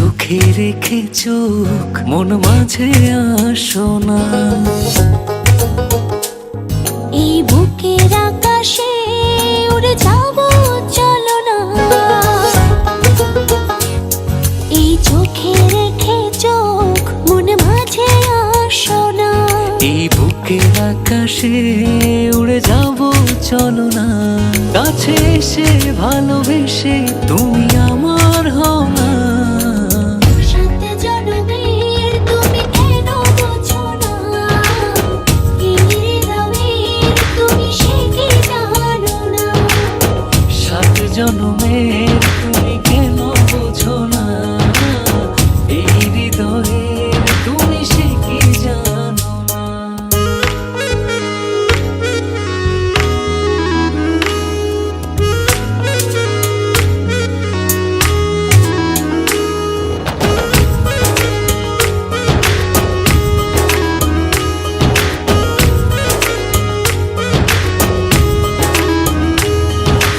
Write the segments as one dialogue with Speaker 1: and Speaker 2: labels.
Speaker 1: চোখে রেখে চোখ মন মাঝে আসো না।
Speaker 2: এই বুকের আকাশে উড়ে যাব চলো না। এই চোখে রেখে চোখ মন মাঝে আসো না।
Speaker 1: এই বুকের আকাশে উড়ে যাব চলো না। কাছে এসে ভালোবেসে তুমি আমার হও না।
Speaker 2: সাত জনমের তুমি কেন বোঝো না? এই হৃদয়ের তুমি সে কি জানো না?
Speaker 1: সাত জনমের তুমি কেন বোঝো না? এই হৃদয়ের তুমি সে কি জানো না?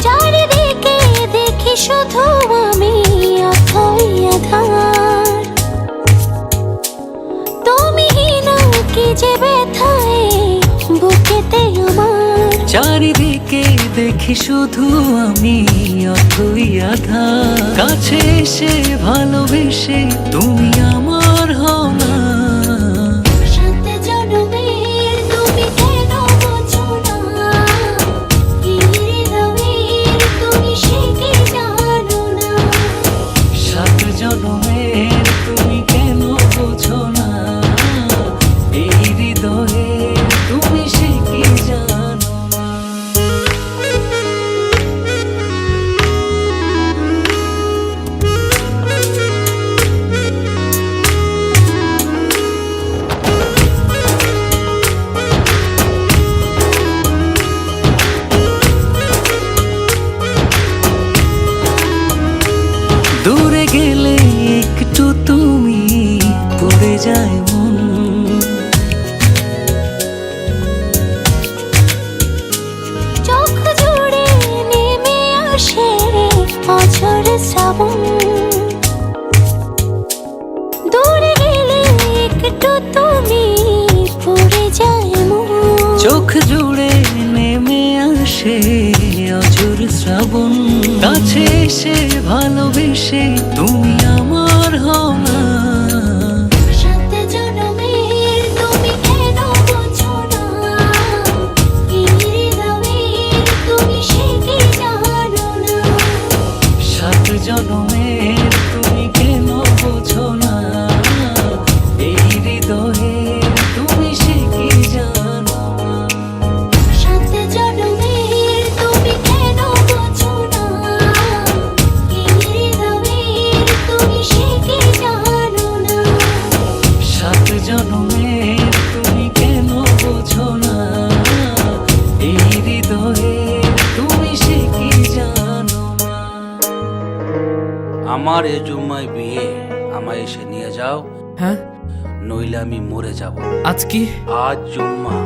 Speaker 2: চারিদিকে দেখি শুধু আমি অথই আধার। তুমি না কি যে ব্যথায় বুকেতে আমার।
Speaker 1: চারিদিকে দেখি শুধু আমি অথই আধার। কাছে এসে ভালোবেসে তুমি আমার হও না।
Speaker 2: সাত জনমের তুমি কেন বোঝো না? এই হৃদয়ের তুমি সে কি জানো না?
Speaker 1: সাত জনমের তুমি কেন বোঝো না? এই হৃদয়ের তুমি সে কি জানো না? দূরে গেলে একটু তুমি পড়ে যায় মন।
Speaker 2: চোখ জুড়ে নেমে আসে অঝোর শ্রাবণ। দূরে গেলে একটু তুমি পড়ে যায় মন।
Speaker 1: চোখ জুড়ে নেমে আসে অঝোর শ্রাবণ। কাছে এসে ভালোবেসে তুমি আমার হও না।
Speaker 2: সাত জনমের তুমি কেন বোঝো না? এই হৃদয়ের তুমি সে কি জানো না?
Speaker 1: সাত জনমের তুমি কেন বোঝো না? এই হৃদয়ের তুমি সে কি জানো না?
Speaker 2: সাত জনমের তুমি কেন বোঝো না? এই হৃদয়ের তুমি সে কি জানো না?
Speaker 1: সাত জনমের তুমি কেন বোঝো না? এই হৃদয়ের তুমি সে কি জানো না?
Speaker 3: আমার এ জুম্মায় বিয়ে, আমায় এসে নিয়ে যাও,
Speaker 4: হ্যাঁ
Speaker 3: নইলে আমি মরে যাব।
Speaker 4: আজ কি?
Speaker 3: আজ জুম্মা।